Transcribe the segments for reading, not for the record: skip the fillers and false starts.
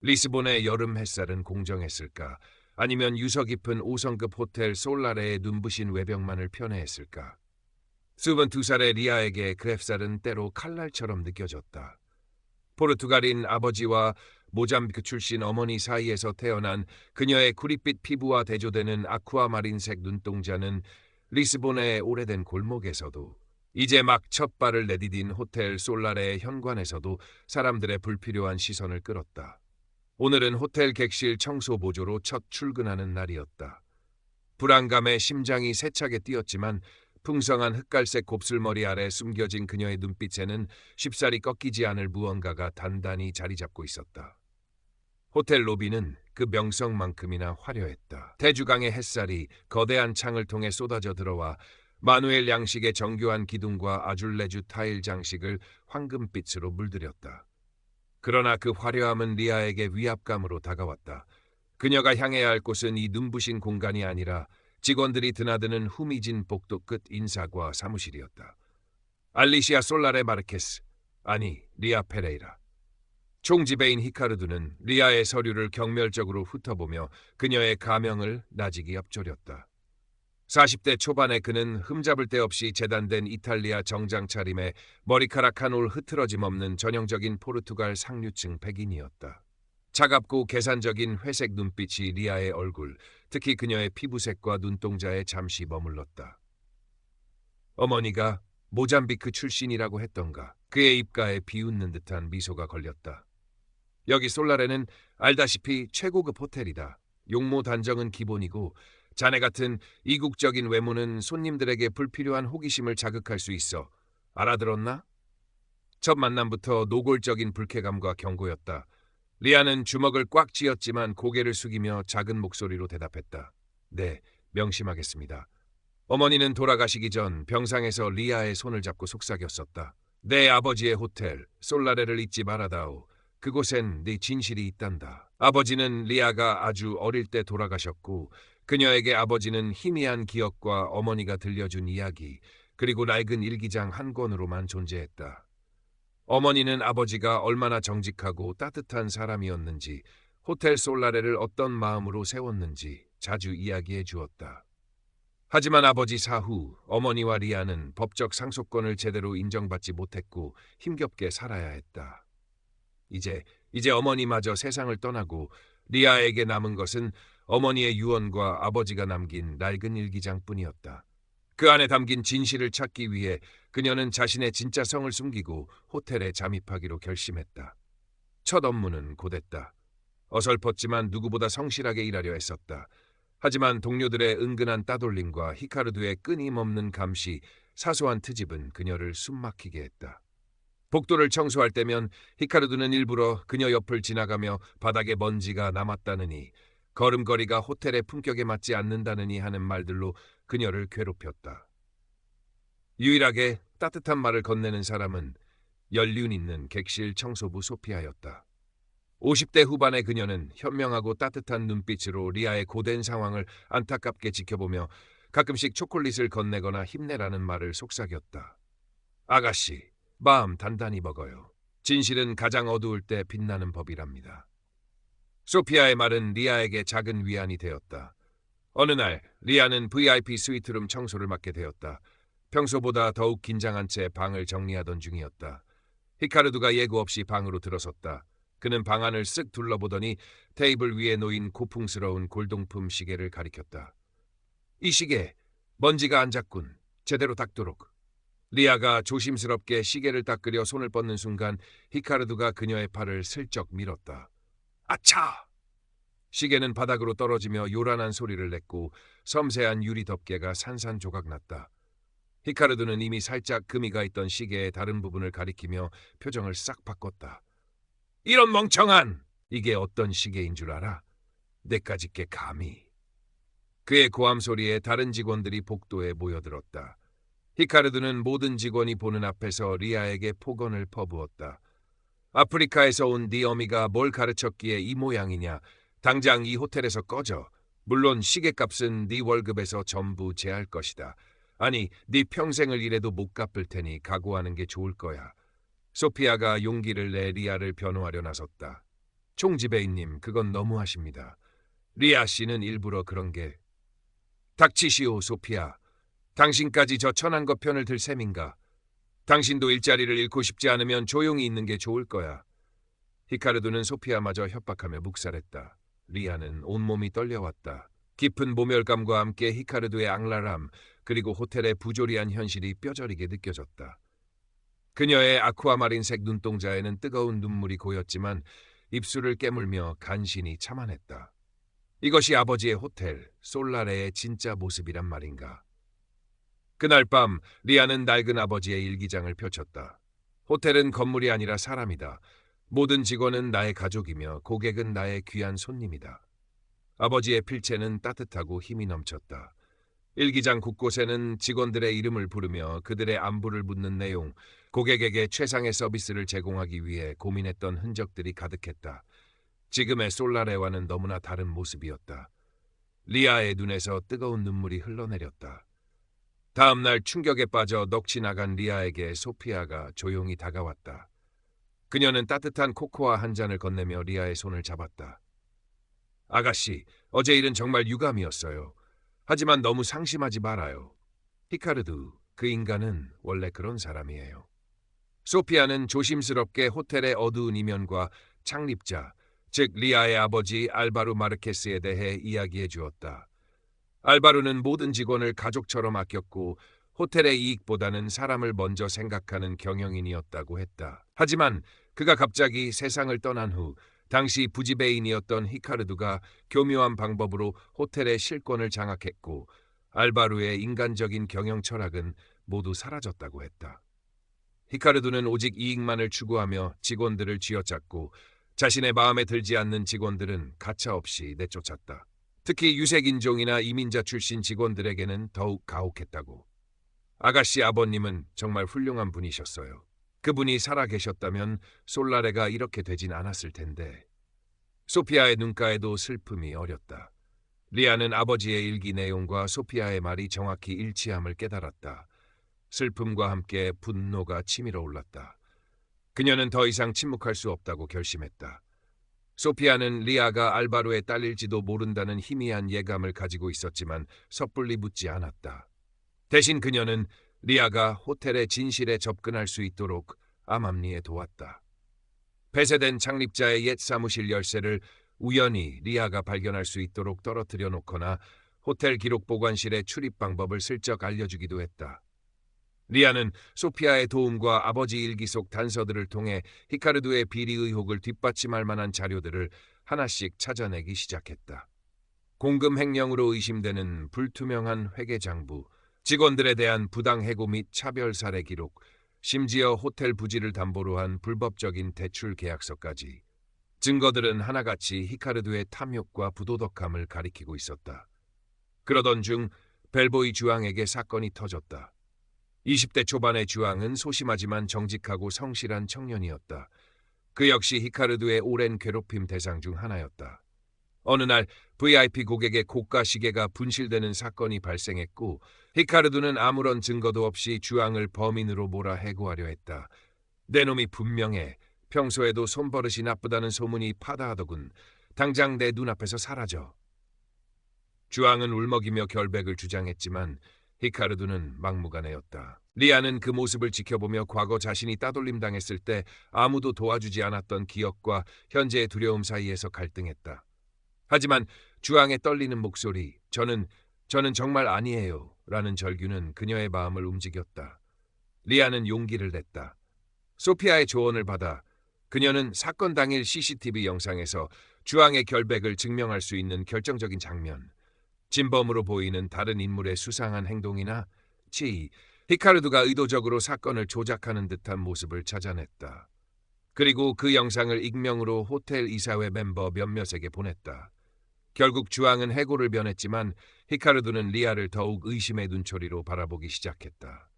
리스본의 여름 햇살은 공정했을까? 아니면 유서 깊은 5성급 호텔 솔라레의 눈부신 외벽만을 편애했을까? 22살의 리아에게 그 햇살은 때로 칼날처럼 느껴졌다. 포르투갈인 아버지와 모잠비크 출신 어머니 사이에서 태어난 그녀의 구릿빛 피부와 대조되는 아쿠아마린색 눈동자는 리스본의 오래된 골목에서도, 이제 막 첫 발을 내디딘 호텔 솔라레의 현관에서도 사람들의 불필요한 시선을 끌었다. 오늘은 호텔 객실 청소 보조로 첫 출근하는 날이었다. 불안감에 심장이 세차게 뛰었지만 풍성한 흑갈색 곱슬머리 아래 숨겨진 그녀의 눈빛에는 쉽사리 꺾이지 않을 무언가가 단단히 자리 잡고 있었다. 호텔 로비는 그 명성만큼이나 화려했다. 태주강의 햇살이 거대한 창을 통해 쏟아져 들어와 마누엘 양식의 정교한 기둥과 아줄레주 타일 장식을 황금빛으로 물들였다. 그러나 그 화려함은 리아에게 위압감으로 다가왔다. 그녀가 향해야 할 곳은 이 눈부신 공간이 아니라 직원들이 드나드는 후미진 복도 끝 인사과 사무실이었다. 알리시아 솔라레 마르케스, 아니 리아 페레이라. 총지배인 히카르두는 리아의 서류를 경멸적으로 훑어보며 그녀의 가명을 나직이 엎조렸다. 40대 초반의 그는 흠잡을 데 없이 재단된 이탈리아 정장 차림에 머리카락 한 올 흐트러짐 없는 전형적인 포르투갈 상류층 백인이었다. 차갑고 계산적인 회색 눈빛이 리아의 얼굴, 특히 그녀의 피부색과 눈동자에 잠시 머물렀다. 어머니가 모잠비크 출신이라고 했던가. 그의 입가에 비웃는 듯한 미소가 걸렸다. 여기 솔라레는 알다시피 최고급 호텔이다. 용모 단정은 기본이고 자네 같은 이국적인 외모는 손님들에게 불필요한 호기심을 자극할 수 있어. 알아들었나? 첫 만남부터 노골적인 불쾌감과 경고였다. 리아는 주먹을 꽉 쥐었지만 고개를 숙이며 작은 목소리로 대답했다. 네, 명심하겠습니다. 어머니는 돌아가시기 전 병상에서 리아의 손을 잡고 속삭였었다. 내 아버지의 호텔, 솔라레를 잊지 말아다오. 그곳엔 네 진실이 있단다. 아버지는 리아가 아주 어릴 때 돌아가셨고 그녀에게 아버지는 희미한 기억과 어머니가 들려준 이야기, 그리고 낡은 일기장 한 권으로만 존재했다. 어머니는 아버지가 얼마나 정직하고 따뜻한 사람이었는지, 호텔 솔라레를 어떤 마음으로 세웠는지 자주 이야기해 주었다. 하지만 아버지 사후 어머니와 리아는 법적 상속권을 제대로 인정받지 못했고 힘겹게 살아야 했다. 이제 어머니마저 세상을 떠나고 리아에게 남은 것은 어머니의 유언과 아버지가 남긴 낡은 일기장뿐이었다. 그 안에 담긴 진실을 찾기 위해 그녀는 자신의 진짜 성을 숨기고 호텔에 잠입하기로 결심했다. 첫 업무는 고됐다. 어설펐지만 누구보다 성실하게 일하려 했었다. 하지만 동료들의 은근한 따돌림과 히카르두의 끊임없는 감시, 사소한 트집은 그녀를 숨막히게 했다. 복도를 청소할 때면 히카르두는 일부러 그녀 옆을 지나가며 바닥에 먼지가 남았다느니, 걸음걸이가 호텔의 품격에 맞지 않는다느니 하는 말들로 그녀를 괴롭혔다. 유일하게 따뜻한 말을 건네는 사람은 연륜 있는 객실 청소부 소피아였다. 50대 후반의 그녀는 현명하고 따뜻한 눈빛으로 리아의 고된 상황을 안타깝게 지켜보며 가끔씩 초콜릿을 건네거나 힘내라는 말을 속삭였다. 아가씨, 마음 단단히 먹어요. 진실은 가장 어두울 때 빛나는 법이랍니다. 소피아의 말은 리아에게 작은 위안이 되었다. 어느 날 리아는 VIP 스위트룸 청소를 맡게 되었다. 평소보다 더욱 긴장한 채 방을 정리하던 중이었다. 히카르두가 예고 없이 방으로 들어섰다. 그는 방 안을 쓱 둘러보더니 테이블 위에 놓인 고풍스러운 골동품 시계를 가리켰다. 이 시계, 먼지가 안 잤군. 제대로 닦도록. 리아가 조심스럽게 시계를 닦으려 손을 뻗는 순간 히카르두가 그녀의 팔을 슬쩍 밀었다. 아차! 시계는 바닥으로 떨어지며 요란한 소리를 냈고 섬세한 유리 덮개가 산산조각 났다. 히카르두는 이미 살짝 금이 가 있던 시계의 다른 부분을 가리키며 표정을 싹 바꿨다. 이런 멍청한! 이게 어떤 시계인 줄 알아? 내까짓 게 감히. 그의 고함 소리에 다른 직원들이 복도에 모여들었다. 히카르두는 모든 직원이 보는 앞에서 리아에게 폭언을 퍼부었다. 아프리카에서 온 네 어미가 뭘 가르쳤기에 이 모양이냐. 당장 이 호텔에서 꺼져. 물론 시계값은 네 월급에서 전부 제할 것이다. 아니, 네 평생을 일해도 못 갚을 테니 각오하는 게 좋을 거야. 소피아가 용기를 내 리아를 변호하려 나섰다. 총지배인님, 그건 너무하십니다. 리아 씨는 일부러 그런 게. 닥치시오, 소피아. 당신까지 저 천한 것 편을 들 셈인가? 당신도 일자리를 잃고 싶지 않으면 조용히 있는 게 좋을 거야. 히카르도는 소피아마저 협박하며 묵살했다. 리아는 온몸이 떨려왔다. 깊은 모멸감과 함께 히카르도의 악랄함, 그리고 호텔의 부조리한 현실이 뼈저리게 느껴졌다. 그녀의 아쿠아마린색 눈동자에는 뜨거운 눈물이 고였지만 입술을 깨물며 간신히 참아냈다. 이것이 아버지의 호텔, 솔라레의 진짜 모습이란 말인가. 그날 밤 리아는 낡은 아버지의 일기장을 펼쳤다. 호텔은 건물이 아니라 사람이다. 모든 직원은 나의 가족이며 고객은 나의 귀한 손님이다. 아버지의 필체는 따뜻하고 힘이 넘쳤다. 일기장 곳곳에는 직원들의 이름을 부르며 그들의 안부를 묻는 내용, 고객에게 최상의 서비스를 제공하기 위해 고민했던 흔적들이 가득했다. 지금의 솔라레와는 너무나 다른 모습이었다. 리아의 눈에서 뜨거운 눈물이 흘러내렸다. 다음 날 충격에 빠져 넋이 나간 리아에게 소피아가 조용히 다가왔다. 그녀는 따뜻한 코코아 한 잔을 건네며 리아의 손을 잡았다. 아가씨, 어제 일은 정말 유감이었어요. 하지만 너무 상심하지 말아요. 히카르도, 그 인간은 원래 그런 사람이에요. 소피아는 조심스럽게 호텔의 어두운 이면과 창립자, 즉 리아의 아버지 알바루 마르케스에 대해 이야기해 주었다. 알바루는 모든 직원을 가족처럼 아꼈고 호텔의 이익보다는 사람을 먼저 생각하는 경영인이었다고 했다. 하지만 그가 갑자기 세상을 떠난 후 당시 부지배인이었던 히카르두가 교묘한 방법으로 호텔의 실권을 장악했고 알바루의 인간적인 경영 철학은 모두 사라졌다고 했다. 히카르두는 오직 이익만을 추구하며 직원들을 쥐어짰고 자신의 마음에 들지 않는 직원들은 가차없이 내쫓았다. 특히 유색인종이나 이민자 출신 직원들에게는 더욱 가혹했다고. 아가씨 아버님은 정말 훌륭한 분이셨어요. 그분이 살아계셨다면 솔라레가 이렇게 되진 않았을 텐데. 소피아의 눈가에도 슬픔이 어렸다. 리아는 아버지의 일기 내용과 소피아의 말이 정확히 일치함을 깨달았다. 슬픔과 함께 분노가 치밀어 올랐다. 그녀는 더 이상 침묵할 수 없다고 결심했다. 소피아는 리아가 알바로의 딸일지도 모른다는 희미한 예감을 가지고 있었지만 섣불리 묻지 않았다. 대신 그녀는 리아가 호텔의 진실에 접근할 수 있도록 암암리에 도왔다. 폐쇄된 창립자의 옛 사무실 열쇠를 우연히 리아가 발견할 수 있도록 떨어뜨려 놓거나 호텔 기록 보관실의 출입 방법을 슬쩍 알려주기도 했다. 리아는 소피아의 도움과 아버지 일기 속 단서들을 통해 히카르두의 비리 의혹을 뒷받침할 만한 자료들을 하나씩 찾아내기 시작했다. 공금 횡령으로 의심되는 불투명한 회계장부, 직원들에 대한 부당 해고 및 차별 사례 기록, 심지어 호텔 부지를 담보로 한 불법적인 대출 계약서까지. 증거들은 하나같이 히카르두의 탐욕과 부도덕함을 가리키고 있었다. 그러던 중 벨보이 주앙에게 사건이 터졌다. 20대 초반의 주앙은 소심하지만 정직하고 성실한 청년이었다. 그 역시 히카르두의 오랜 괴롭힘 대상 중 하나였다. 어느 날 VIP 고객의 고가 시계가 분실되는 사건이 발생했고 히카르두는 아무런 증거도 없이 주앙을 범인으로 몰아 해고하려 했다. 내 놈이 분명해. 평소에도 손버릇이 나쁘다는 소문이 파다하더군. 당장 내 눈앞에서 사라져. 주앙은 울먹이며 결백을 주장했지만 히카르두는 막무가내였다. 리아는 그 모습을 지켜보며 과거 자신이 따돌림 당했을 때 아무도 도와주지 않았던 기억과 현재의 두려움 사이에서 갈등했다. 하지만 주앙의 떨리는 목소리, 저는 정말 아니에요 라는 절규는 그녀의 마음을 움직였다. 리아는 용기를 냈다. 소피아의 조언을 받아 그녀는 사건 당일 CCTV 영상에서 주앙의 결백을 증명할 수 있는 결정적인 장면, 진범으로 보이는 다른 인물의 수상한 행동이나 히카르두가 의도적으로 사건을 조작하는 듯한 모습을 찾아냈다. 그리고 그 영상을 익명으로 호텔 이사회 멤버 몇몇에게 보냈다. 결국 주앙은 해고를 면했지만 히카르두는 리아를 더욱 의심의 눈초리로 바라보기 시작했다.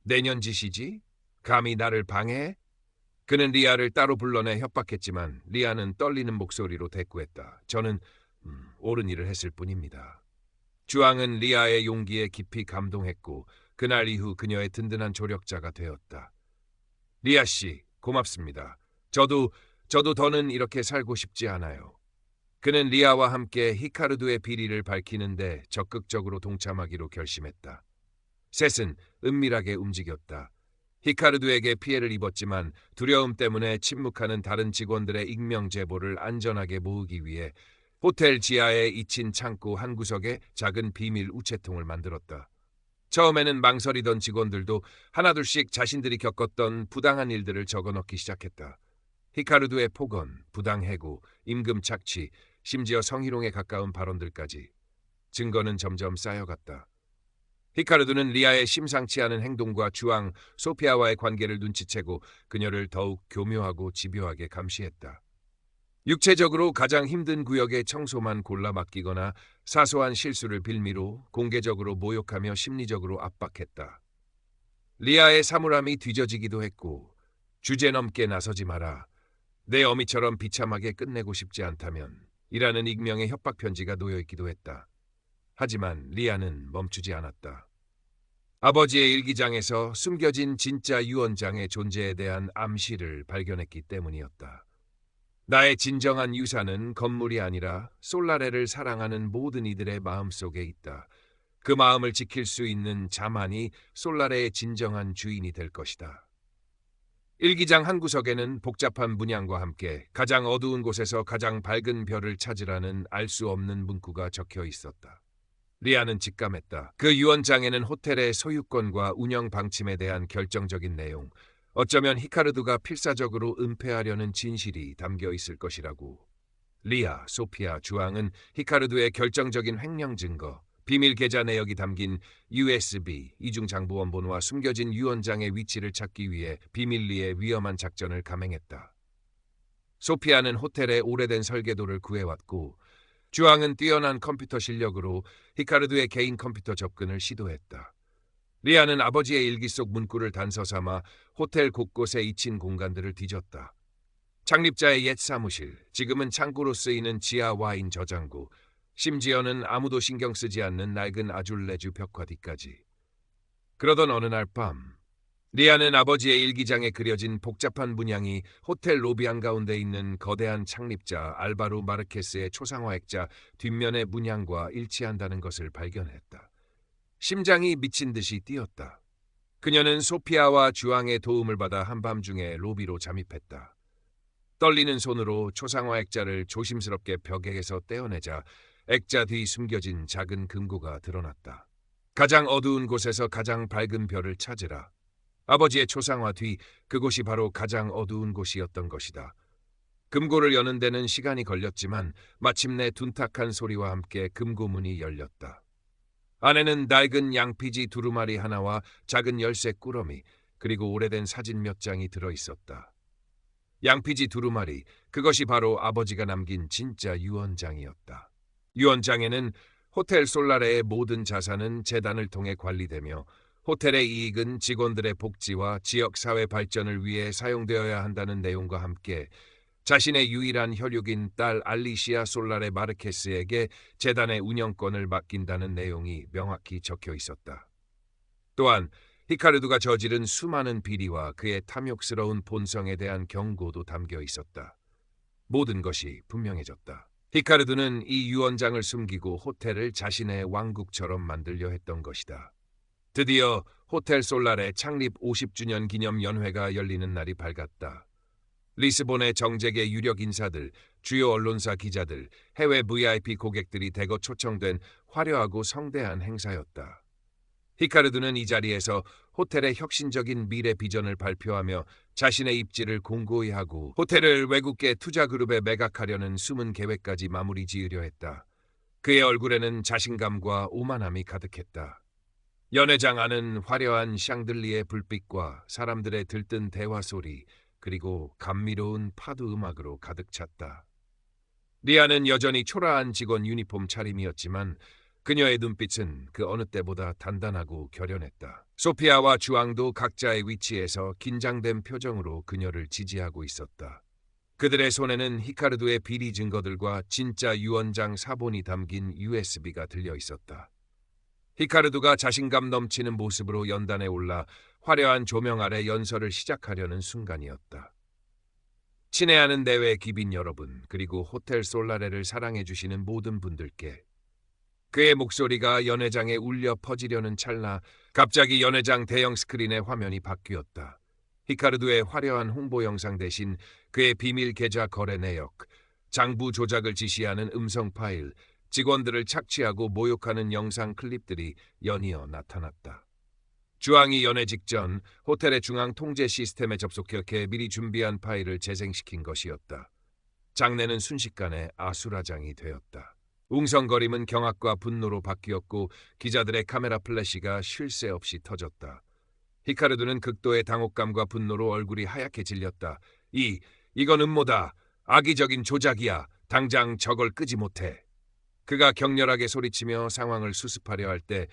내년 짓이지? 감히 나를 방해해? 그는 리아를 따로 불러내 협박했지만 리아는 떨리는 목소리로 대꾸했다. 저는 옳은 일을 했을 뿐입니다. 주앙은 리아의 용기에 깊이 감동했고 그날 이후 그녀의 든든한 조력자가 되었다. 리아 씨, 고맙습니다. 저도 저도 더는 이렇게 살고 싶지 않아요. 그는 리아와 함께 히카르도의 비리를 밝히는데 적극적으로 동참하기로 결심했다. 셋은 은밀하게 움직였다. 히카르도에게 피해를 입었지만 두려움 때문에 침묵하는 다른 직원들의 익명 제보를 안전하게 모으기 위해 호텔 지하에 잊힌 창고 한 구석에 작은 비밀 우체통을 만들었다. 처음에는 망설이던 직원들도 하나둘씩 자신들이 겪었던 부당한 일들을 적어넣기 시작했다. 히카르도의 폭언, 부당해고, 임금 착취, 심지어 성희롱에 가까운 발언들까지. 증거는 점점 쌓여갔다. 히카르도는 리아의 심상치 않은 행동과 주왕 소피아와의 관계를 눈치채고 그녀를 더욱 교묘하고 집요하게 감시했다. 육체적으로 가장 힘든 구역의 청소만 골라 맡기거나 사소한 실수를 빌미로 공개적으로 모욕하며 심리적으로 압박했다. 리아의 사물함이 뒤져지기도 했고 주제넘게 나서지 마라. 내 어미처럼 비참하게 끝내고 싶지 않다면 이라는 익명의 협박 편지가 놓여있기도 했다. 하지만 리아는 멈추지 않았다. 아버지의 일기장에서 숨겨진 진짜 유언장의 존재에 대한 암시를 발견했기 때문이었다. 나의 진정한 유산은 건물이 아니라 솔라레를 사랑하는 모든 이들의 마음속에 있다. 그 마음을 지킬 수 있는 자만이 솔라레의 진정한 주인이 될 것이다. 일기장 한 구석에는 복잡한 문양과 함께 가장 어두운 곳에서 가장 밝은 별을 찾으라는 알 수 없는 문구가 적혀 있었다. 리아는 직감했다. 그 유언장에는 호텔의 소유권과 운영 방침에 대한 결정적인 내용, 어쩌면 히카르도가 필사적으로 은폐하려는 진실이 담겨 있을 것이라고. 리아, 소피아, 주앙은 히카르도의 결정적인 횡령 증거, 비밀 계좌 내역이 담긴 USB, 이중장부원 번호와 숨겨진 유언장의 위치를 찾기 위해 비밀리에 위험한 작전을 감행했다. 소피아는 호텔의 오래된 설계도를 구해왔고 주앙은 뛰어난 컴퓨터 실력으로 히카르도의 개인 컴퓨터 접근을 시도했다. 리아는 아버지의 일기 속 문구를 단서 삼아 호텔 곳곳에 잊힌 공간들을 뒤졌다. 창립자의 옛 사무실, 지금은 창고로 쓰이는 지하 와인 저장고, 심지어는 아무도 신경 쓰지 않는 낡은 아줄레주 벽화 뒤까지. 그러던 어느 날 밤, 리아는 아버지의 일기장에 그려진 복잡한 문양이 호텔 로비 한가운데 있는 거대한 창립자 알바로 마르케스의 초상화 액자 뒷면의 문양과 일치한다는 것을 발견했다. 심장이 미친 듯이 뛰었다. 그녀는 소피아와 주앙의 도움을 받아 한밤중에 로비로 잠입했다. 떨리는 손으로 초상화 액자를 조심스럽게 벽에서 떼어내자 액자 뒤 숨겨진 작은 금고가 드러났다. 가장 어두운 곳에서 가장 밝은 별을 찾으라. 아버지의 초상화 뒤 그곳이 바로 가장 어두운 곳이었던 것이다. 금고를 여는 데는 시간이 걸렸지만 마침내 둔탁한 소리와 함께 금고 문이 열렸다. 안에는 낡은 양피지 두루마리 하나와 작은 열쇠 꾸러미 그리고 오래된 사진 몇 장이 들어있었다. 양피지 두루마리, 그것이 바로 아버지가 남긴 진짜 유언장이었다. 유언장에는 호텔 솔라레의 모든 자산은 재단을 통해 관리되며 호텔의 이익은 직원들의 복지와 지역사회 발전을 위해 사용되어야 한다는 내용과 함께 자신의 유일한 혈육인 딸 알리시아 솔라레 마르케스에게 재단의 운영권을 맡긴다는 내용이 명확히 적혀 있었다. 또한 히카르도가 저지른 수많은 비리와 그의 탐욕스러운 본성에 대한 경고도 담겨 있었다. 모든 것이 분명해졌다. 히카르도는 이 유언장을 숨기고 호텔을 자신의 왕국처럼 만들려 했던 것이다. 드디어 호텔 솔라레 창립 50주년 기념 연회가 열리는 날이 밝았다. 리스본의 정재계 유력 인사들, 주요 언론사 기자들, 해외 VIP 고객들이 대거 초청된 화려하고 성대한 행사였다. 히카르도는 이 자리에서 호텔의 혁신적인 미래 비전을 발표하며 자신의 입지를 공고히 하고 호텔을 외국계 투자그룹에 매각하려는 숨은 계획까지 마무리 지으려 했다. 그의 얼굴에는 자신감과 오만함이 가득했다. 연회장 안은 화려한 샹들리에 불빛과 사람들의 들뜬 대화 소리 그리고 감미로운 파도 음악으로 가득 찼다. 리아는 여전히 초라한 직원 유니폼 차림이었지만 그녀의 눈빛은 그 어느 때보다 단단하고 결연했다. 소피아와 주앙도 각자의 위치에서 긴장된 표정으로 그녀를 지지하고 있었다. 그들의 손에는 히카르도의 비리 증거들과 진짜 유언장 사본이 담긴 USB가 들려 있었다. 히카르도가 자신감 넘치는 모습으로 연단에 올라 화려한 조명 아래 연설을 시작하려는 순간이었다. 친애하는 내외 귀빈 여러분, 그리고 호텔 솔라레를 사랑해주시는 모든 분들께. 그의 목소리가 연회장에 울려 퍼지려는 찰나 갑자기 연회장 대형 스크린의 화면이 바뀌었다. 히카르도의 화려한 홍보 영상 대신 그의 비밀 계좌 거래 내역, 장부 조작을 지시하는 음성 파일, 직원들을 착취하고 모욕하는 영상 클립들이 연이어 나타났다. 주황이 연회 직전 호텔의 중앙 통제 시스템에 접속해 미리 준비한 파일을 재생시킨 것이었다. 장내는 순식간에 아수라장이 되었다. 웅성거림은 경악과 분노로 바뀌었고 기자들의 카메라 플래시가 쉴 새 없이 터졌다. 히카르도는 극도의 당혹감과 분노로 얼굴이 하얗게 질렸다. 이건 음모다. 악의적인 조작이야. 당장 저걸 끄지 못해. 그가 격렬하게 소리치며 상황을 수습하려 할 때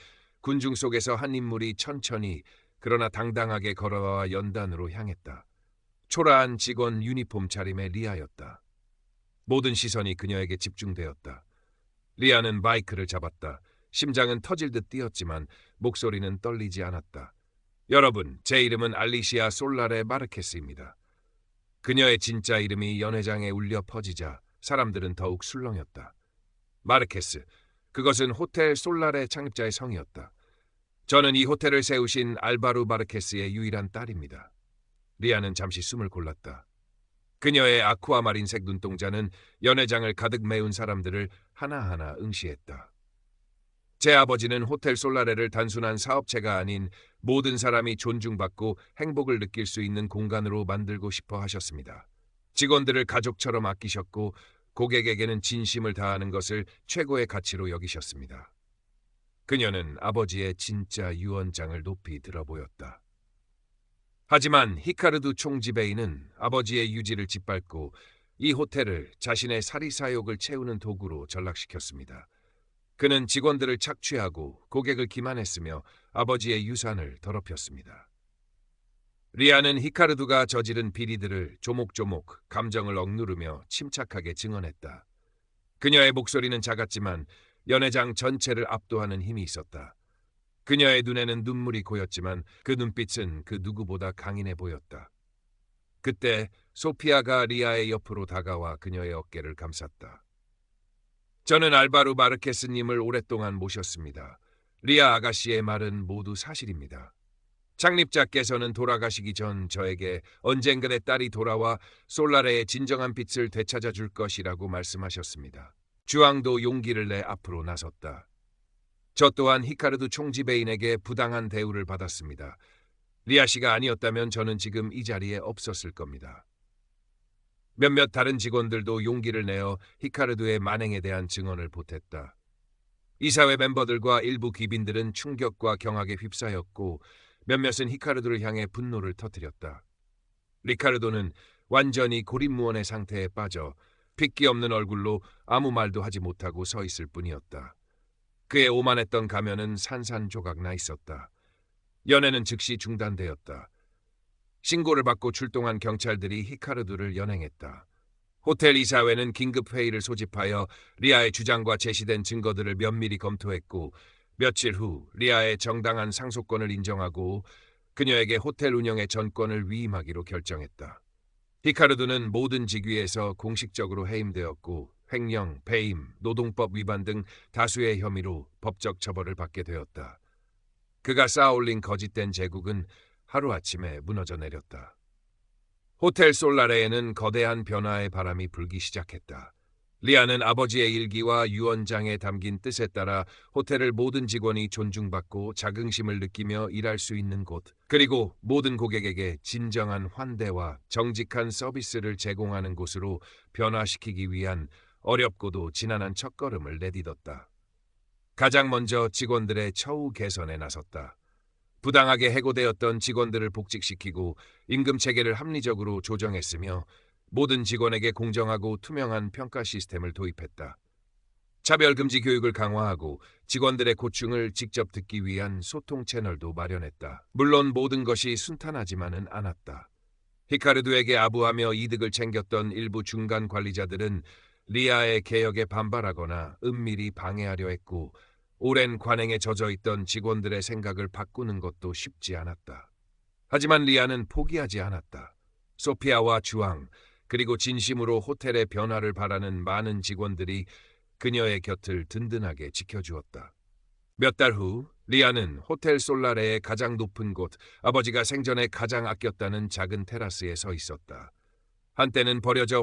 군중 속에서 한 인물이 천천히 그러나 당당하게 걸어와 연단으로 향했다. 초라한 직원 유니폼 차림의 리아였다. 모든 시선이 그녀에게 집중되었다. 리아는 마이크를 잡았다. 심장은 터질 듯 뛰었지만 목소리는 떨리지 않았다. 여러분, 제 이름은 알리시아 솔라레 마르케스입니다. 그녀의 진짜 이름이 연회장에 울려 퍼지자 사람들은 더욱 술렁였다. 마르케스, 그것은 호텔 솔라레 창립자의 성이었다. 저는 이 호텔을 세우신 알바루 마르케스의 유일한 딸입니다. 리아는 잠시 숨을 골랐다. 그녀의 아쿠아마린색 눈동자는 연회장을 가득 메운 사람들을 하나하나 응시했다. 제 아버지는 호텔 솔라레를 단순한 사업체가 아닌 모든 사람이 존중받고 행복을 느낄 수 있는 공간으로 만들고 싶어 하셨습니다. 직원들을 가족처럼 아끼셨고 고객에게는 진심을 다하는 것을 최고의 가치로 여기셨습니다. 그녀는 아버지의 진짜 유언장을 높이 들어보였다. 하지만 히카르도 총지배인은 아버지의 유지를 짓밟고 이 호텔을 자신의 사리사욕을 채우는 도구로 전락시켰습니다. 그는 직원들을 착취하고 고객을 기만했으며 아버지의 유산을 더럽혔습니다. 리아는 히카르도가 저지른 비리들을 조목조목 감정을 억누르며 침착하게 증언했다. 그녀의 목소리는 작았지만 연회장 전체를 압도하는 힘이 있었다. 그녀의 눈에는 눈물이 고였지만 그 눈빛은 그 누구보다 강인해 보였다. 그때 소피아가 리아의 옆으로 다가와 그녀의 어깨를 감쌌다. 저는 알바루 마르케스님을 오랫동안 모셨습니다. 리아 아가씨의 말은 모두 사실입니다. 창립자께서는 돌아가시기 전 저에게 언젠가 내 딸이 돌아와 솔라레의 진정한 빛을 되찾아 줄 것이라고 말씀하셨습니다. 주앙도 용기를 내 앞으로 나섰다. 저 또한 히카르도 총지배인에게 부당한 대우를 받았습니다. 리아 씨가 아니었다면 저는 지금 이 자리에 없었을 겁니다. 몇몇 다른 직원들도 용기를 내어 히카르도의 만행에 대한 증언을 보탰다. 이사회 멤버들과 일부 귀빈들은 충격과 경악에 휩싸였고 몇몇은 히카르도를 향해 분노를 터뜨렸다. 리카르도는 완전히 고립무원의 상태에 빠져 핏기 없는 얼굴로 아무 말도 하지 못하고 서 있을 뿐이었다. 그의 오만했던 가면은 산산조각 나 있었다. 연회는 즉시 중단되었다. 신고를 받고 출동한 경찰들이 히카르도를 연행했다. 호텔 이사회는 긴급회의를 소집하여 리아의 주장과 제시된 증거들을 면밀히 검토했고 며칠 후 리아의 정당한 상속권을 인정하고 그녀에게 호텔 운영의 전권을 위임하기로 결정했다. 히카르도는 모든 직위에서 공식적으로 해임되었고 횡령, 배임, 노동법 위반 등 다수의 혐의로 법적 처벌을 받게 되었다. 그가 쌓아올린 거짓된 제국은 하루아침에 무너져 내렸다. 호텔 솔라레에는 거대한 변화의 바람이 불기 시작했다. 리아는 아버지의 일기와 유언장에 담긴 뜻에 따라 호텔을 모든 직원이 존중받고 자긍심을 느끼며 일할 수 있는 곳, 그리고 모든 고객에게 진정한 환대와 정직한 서비스를 제공하는 곳으로 변화시키기 위한 어렵고도 지난한 첫걸음을 내딛었다. 가장 먼저 직원들의 처우 개선에 나섰다. 부당하게 해고되었던 직원들을 복직시키고 임금 체계를 합리적으로 조정했으며 모든 직원에게 공정하고 투명한 평가 시스템을 도입했다. 차별금지 교육을 강화하고 직원들의 고충을 직접 듣기 위한 소통 채널도 마련했다. 물론 모든 것이 순탄하지만은 않았다. 히카르도에게 아부하며 이득을 챙겼던 일부 중간 관리자들은 리아의 개혁에 반발하거나 은밀히 방해하려 했고 오랜 관행에 젖어있던 직원들의 생각을 바꾸는 것도 쉽지 않았다. 하지만 리아는 포기하지 않았다. 소피아와 주앙, 그리고 진심으로 호텔의 변화를 바라는 많은 직원들이 그녀의 곁을 든든하게 지켜주었다. 몇 달 후 리아는 호텔 솔라레의 가장 높은 곳, 아버지가 생전에 가장 아꼈다는 작은 테라스에 서 있었다. 한때는 버려져